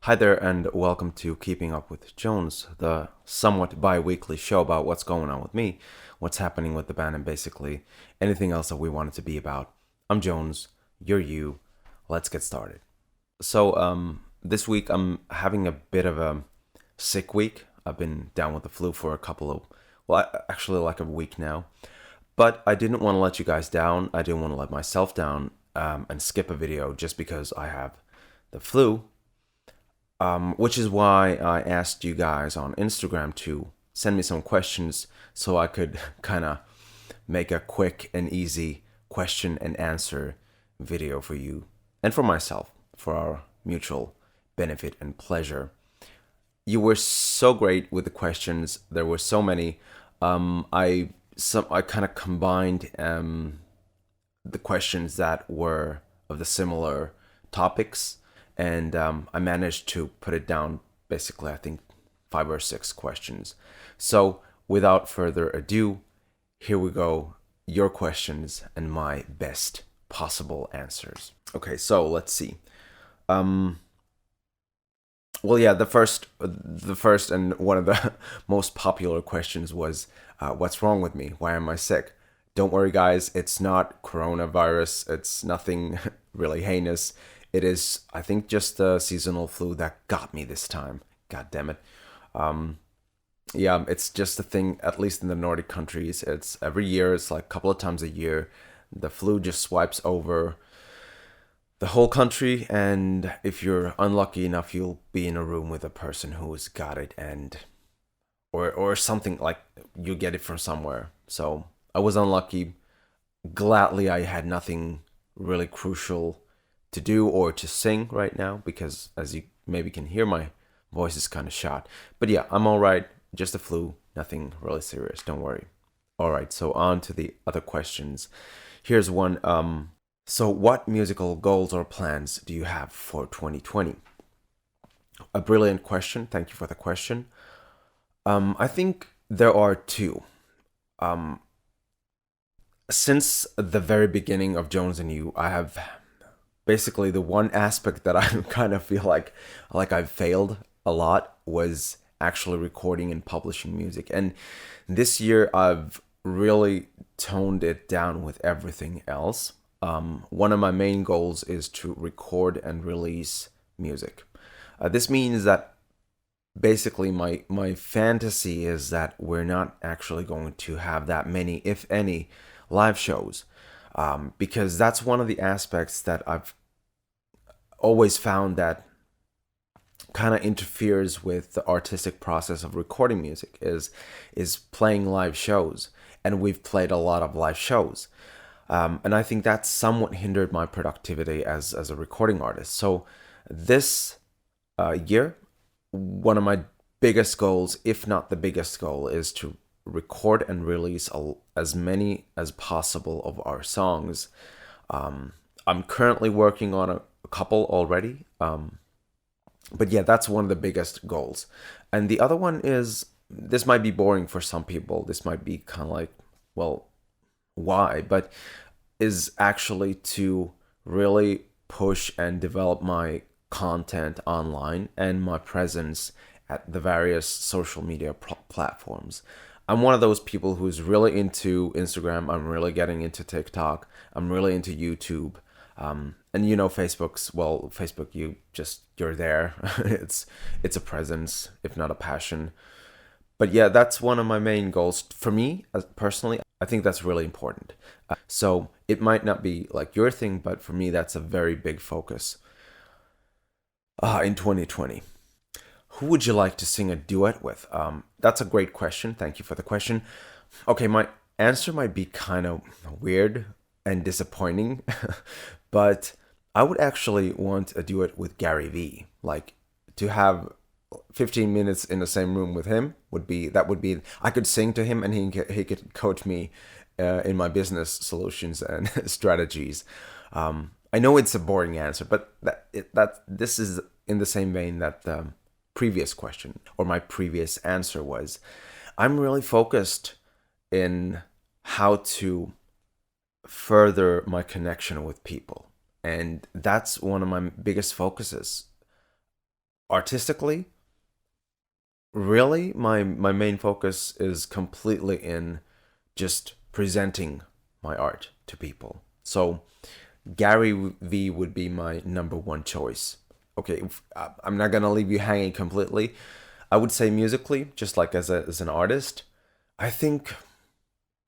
Hi there, and welcome to Keeping Up with Jones, the somewhat bi weekly show about what's going on with me, what's happening with the band, and basically anything else that we want it to be about. I'm Jones, you're you. Let's get started. This week I'm having a bit of a sick week. I've been down with the flu for a couple of, actually like a week now. But I didn't want to let you guys down. I didn't want to let myself down and skip a video just because I have the flu, which is why I asked you guys on Instagram to send me some questions so I could kind of make a quick and easy question and answer video for you and for myself for our mutual benefit and pleasure. You were so great with the questions. There were so many. I kind of combined the questions that were of the similar topics, and I managed to put it down basically, I think, 5 or 6 questions. So, without further ado, here we go, your questions and my best possible answers. Okay, so let's see. Um, the first and one of the most popular questions was, "What's wrong with me? Why am I sick?" Don't worry, guys. It's not coronavirus. It's nothing really heinous. It is, I think, just the seasonal flu that got me this time. God damn it. Um, yeah, it's just a thing. At least in the Nordic countries, it's every year. It's like a couple of times a year. The flu just swipes over the whole country, and if you're unlucky enough, you'll be in a room with a person who's got it, and or something like you get it from somewhere. So I was unlucky. Gladly, I had nothing really crucial to do or to sing right now because, as you maybe can hear, my voice is kind of shot. But yeah, I'm all right. Just a flu. Nothing really serious. Don't worry. All right. So on to the other questions. Here's one. So, what musical goals or plans do you have for 2020? A brilliant question. Thank you for the question. I think there are two. Um, since the very beginning of Jones and You, I have basically the one aspect that I kind of feel like I've failed a lot was actually recording and publishing music. And this year I've really toned it down with everything else. One of my main goals is to record and release music. This means that basically my fantasy is that we're not actually going to have that many, if any, live shows, because that's one of the aspects that I've always found that kind of interferes with the artistic process of recording music is playing live shows, and we've played a lot of live shows. And I think that somewhat hindered my productivity as a recording artist. So this year, one of my biggest goals, if not the biggest goal, is to record and release as many as possible of our songs. I'm currently working on a couple already. But yeah, that's one of the biggest goals. And the other one is, this might be boring for some people. This might be kind of like, well, why? But is actually to really push and develop my content online and my presence at the various social media platforms. I'm one of those people who's really into Instagram. I'm really getting into TikTok. I'm really into YouTube. And Facebook, you're there. It's a presence, if not a passion. But yeah, that's one of my main goals for me personally. I think that's really important. So it might not be like your thing, but for me, that's a very big focus in 2020. Who would you like to sing a duet with? That's a great question. Thank you for the question. Okay, my answer might be kind of weird and disappointing, but I would actually want a duet with Gary Vee. Like, to have 15 minutes in the same room with him would be I could sing to him, and he could coach me in my business solutions and strategies. I know it's a boring answer, but this is in the same vein that the previous question or my previous answer was. I'm really focused in how to further my connection with people, and that's one of my biggest focuses artistically, really, my main focus is completely in just presenting my art to people. So Gary V would be my number one choice. Okay, I'm not gonna leave you hanging completely. I would say musically, just like as an artist, I think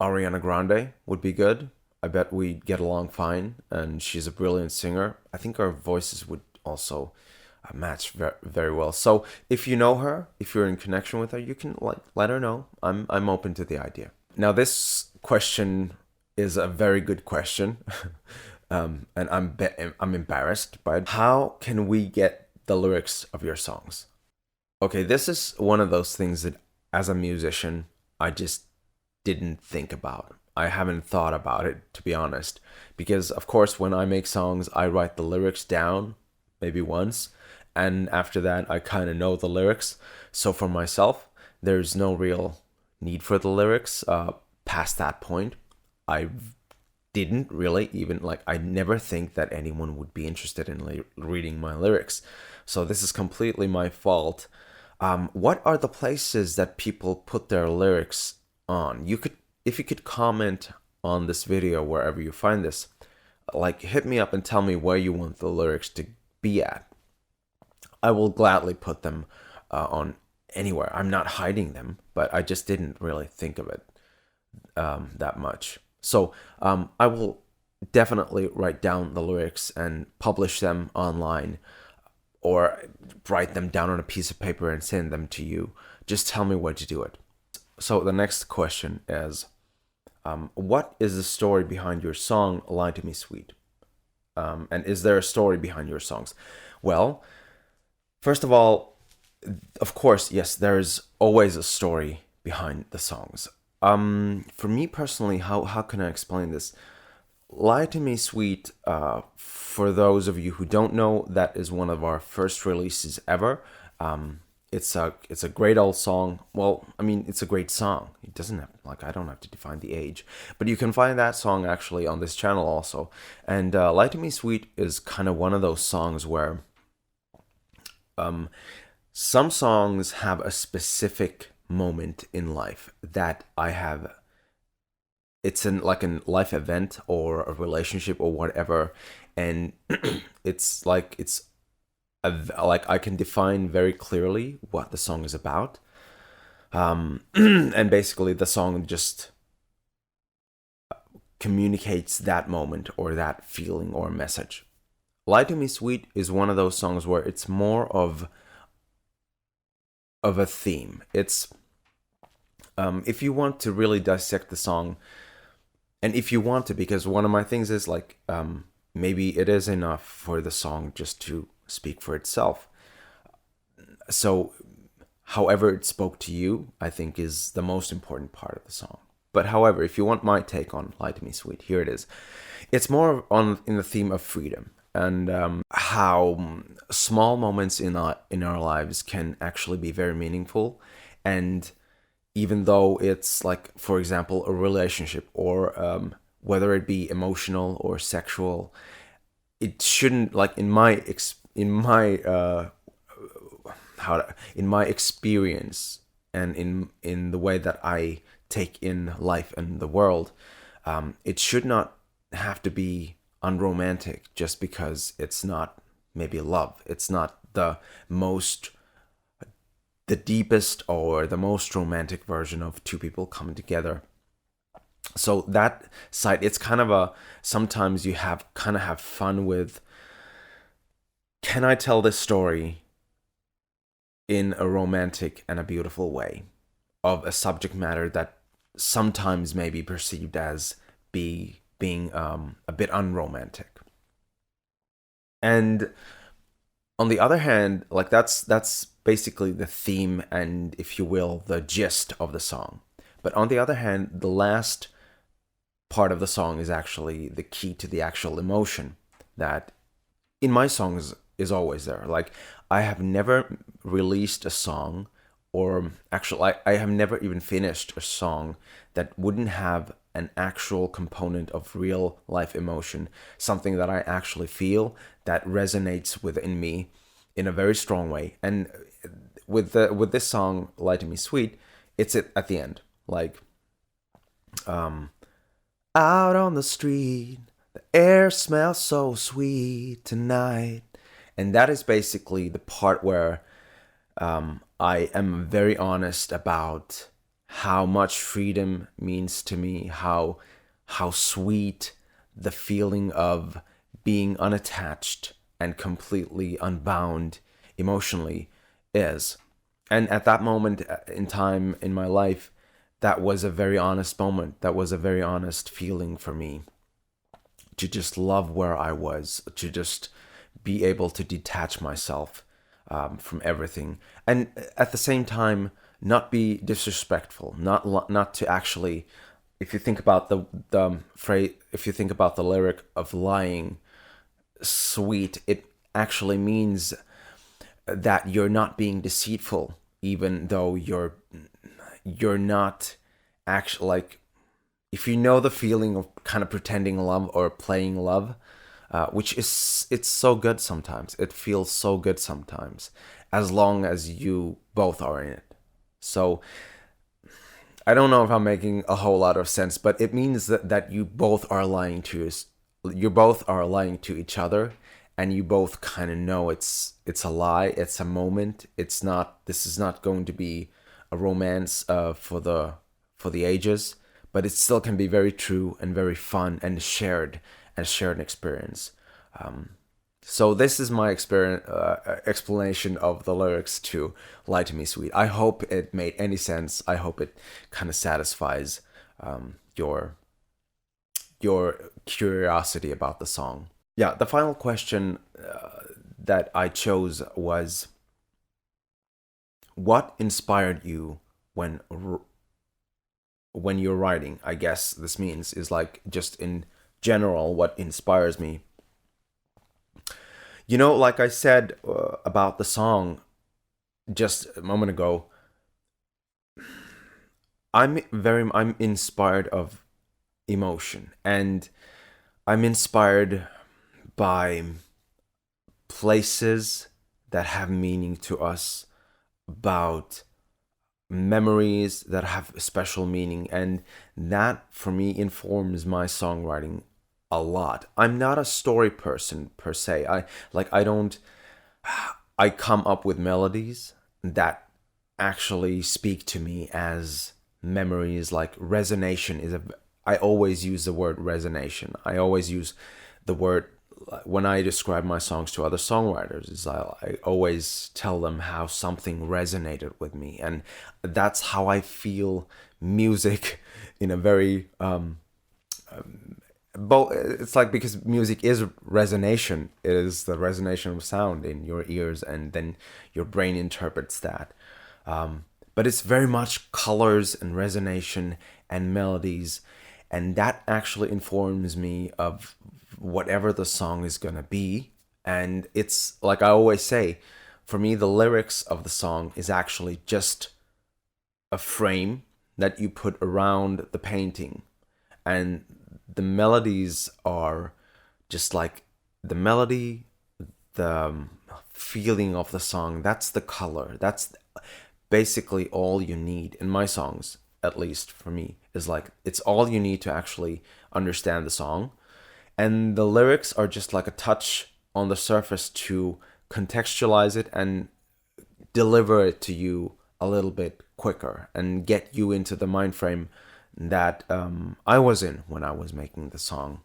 Ariana Grande would be good. I bet we get along fine, and she's a brilliant singer. I think our voices would also match very, very well. So if you know her, if you're in connection with her, you can like let her know. I'm open to the idea. Now this question is a very good question, and I'm embarrassed by it. How can we get the lyrics of your songs? Okay, this is one of those things that as a musician I just didn't think about. I haven't thought about it, to be honest, because of course when I make songs I write the lyrics down maybe once, and after that I kind of know the lyrics. So for myself there's no real need for the lyrics past that point. I didn't really even like, I never think that anyone would be interested in reading my lyrics. So this is completely my fault. What are the places that people put their lyrics on? You could, if you could comment on this video wherever you find this, like hit me up and tell me where you want the lyrics to be at. I will gladly put them on anywhere. I'm not hiding them, but I just didn't really think of it that much. So I will definitely write down the lyrics and publish them online, or write them down on a piece of paper and send them to you. Just tell me where to do it. So the next question is, what is the story behind your song Lie to Me Sweet? And is there a story behind your songs? Well, first of all, of course, yes, there's always a story behind the songs. For me personally, how can I explain this? Lie to Me Sweet, for those of you who don't know, that is one of our first releases ever. It's a great old song. Well, I mean, it's a great song. It doesn't have, like, I don't have to define the age, but you can find that song actually on this channel also. And Lie to Me Sweet is kind of one of those songs where some songs have a specific moment in life that I have. It's like a life event or a relationship or whatever, and it's like like I can define very clearly what the song is about, and basically the song just communicates that moment or that feeling or message. Lie to Me Sweet is one of those songs where it's more of a theme. It's if you want to really dissect the song, and if you want to, because one of my things is like, maybe it is enough for the song just to speak for itself. So however it spoke to you, I think, is the most important part of the song. But however, if you want my take on Lie to Me Sweet, here it is. It's more in the theme of freedom, and how small moments in our lives can actually be very meaningful. And even though it's like, for example, a relationship, or whether it be emotional or sexual, it shouldn't, like, in my experience, and in the way that I take in life and the world, it should not have to be unromantic just because it's not maybe love. It's not the deepest or the most romantic version of two people coming together. So that side, it's kind of sometimes you have fun with, can I tell this story in a romantic and a beautiful way of a subject matter that sometimes may be perceived as being a bit unromantic. And on the other hand, like, that's basically the theme and, if you will, the gist of the song. But on the other hand, the last part of the song is actually the key to the actual emotion that in my songs is always there. Like, I have never released a song, or actually I have never even finished a song that wouldn't have an actual component of real life emotion, something that I actually feel that resonates within me, in a very strong way. And with this song, "Lie to Me Sweet," it's at the end, like, out on the street, the air smells so sweet tonight. And that is basically the part where I am very honest about how much freedom means to me, how sweet the feeling of being unattached and completely unbound emotionally is. And at that moment in time in my life, that was a very honest moment. That was a very honest feeling for me, to just love where I was, to just be able to detach myself from everything, and at the same time not be disrespectful, not to actually. If you think about the phrase, if you think about the lyric of "lying sweet," it actually means that you're not being deceitful, even though you're not actually, like, if you know the feeling of kind of pretending love or playing love, which is, it's so good sometimes. It feels so good sometimes, as long as you both are in it. So I don't know if I'm making a whole lot of sense, but it means that you both are lying to you both are lying to each other, and you both kind of know it's a lie, it's a moment, it's not, this is not going to be a romance for the ages, but it still can be very true and very fun and shared experience. So this is my explanation of the lyrics to "Lie to Me Sweet." I hope it made any sense. I hope it kind of satisfies your curiosity about the song. Yeah, the final question that I chose was, what inspired you when you're writing? I guess this means is like, just in general, what inspires me. You know, like I said about the song just a moment ago, I'm inspired of emotion, and I'm inspired by places that have meaning to us, about memories that have special meaning, and that for me informs my songwriting a lot. I'm not a story person per se. I come up with melodies that actually speak to me as memories. Like, resonation is a, I always use the word resonation. I always use the word when I describe my songs to other songwriters, is I always tell them how something resonated with me, and that's how I feel music in a very it's like, because music is resonation. It is the resonation of sound in your ears, and then your brain interprets that. But it's very much colors and resonation and melodies, and that actually informs me of whatever the song is gonna be. And it's like I always say, for me, the lyrics of the song is actually just a frame that you put around the painting, and the melodies are just like the melody, the feeling of the song. That's the color. That's basically all you need in my songs, at least for me, is like, it's all you need to actually understand the song. And the lyrics are just like a touch on the surface to contextualize it and deliver it to you a little bit quicker, and get you into the mind frame that I was in when I was making the song.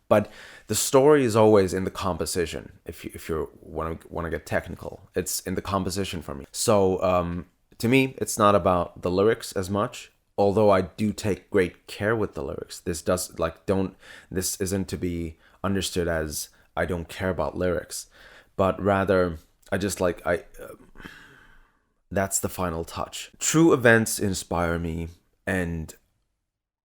But the story is always in the composition. If you want to get technical, it's in the composition for me. So to me, it's not about the lyrics as much. Although I do take great care with the lyrics. This isn't to be understood as I don't care about lyrics, but rather that's the final touch. True events inspire me, and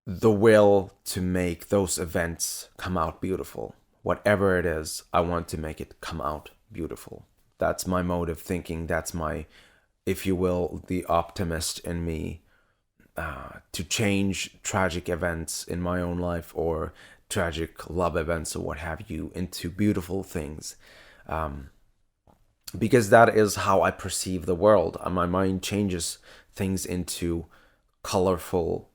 the will to make those events come out beautiful. Whatever it is, I want to make it come out beautiful. That's my mode of thinking. That's my, if you will, the optimist in me, to change tragic events in my own life, or tragic love events or what have you, into beautiful things. because that is how I perceive the world. My mind changes things into colorful,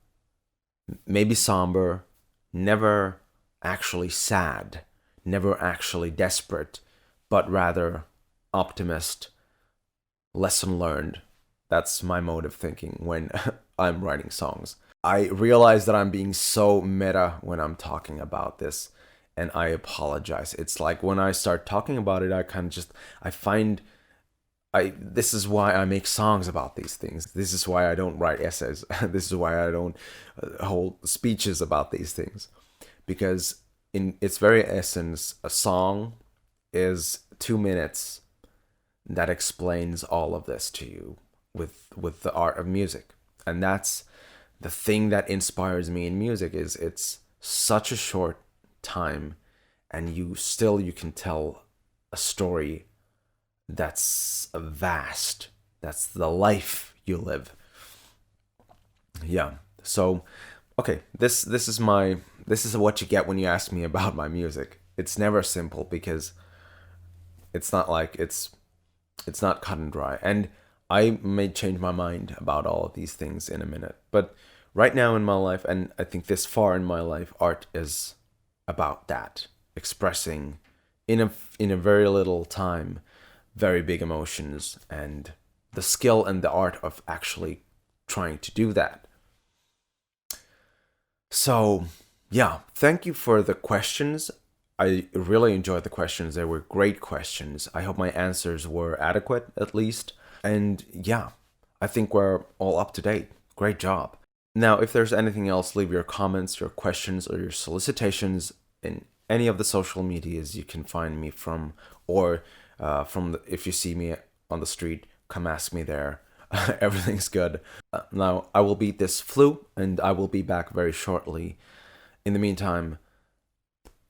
maybe somber, never actually sad, never actually desperate, but rather optimist, lesson learned. That's my mode of thinking when I'm writing songs. I realize that I'm being so meta when I'm talking about this, and I apologize. It's like when I start talking about it, I kind of just, I find this is why I make songs about these things. This is why I don't write essays. This is why I don't hold speeches about these things, because in its very essence, a song is 2 minutes that explains all of this to you with the art of music. And that's the thing that inspires me in music, is it's such a short time, and you can tell a story that's vast. That's the life you live. Yeah. So, okay, this is what you get when you ask me about my music. It's never simple, because it's not like it's not cut and dry. And I may change my mind about all of these things in a minute. But right now in my life, and I think this far in my life, art is about that, expressing in a very little time very big emotions, and the skill and the art of actually trying to do that. So, yeah, thank you for the questions. I really enjoyed the questions. They were great questions. I hope my answers were adequate, at least. And yeah, I think we're all up to date. Great job. Now, if there's anything else, leave your comments, your questions, or your solicitations in any of the social medias you can find me from, or if you see me on the street, come ask me there. Everything's good. Now, I will beat this flu, and I will be back very shortly. In the meantime,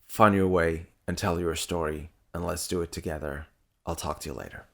find your way and tell your story, and let's do it together. I'll talk to you later.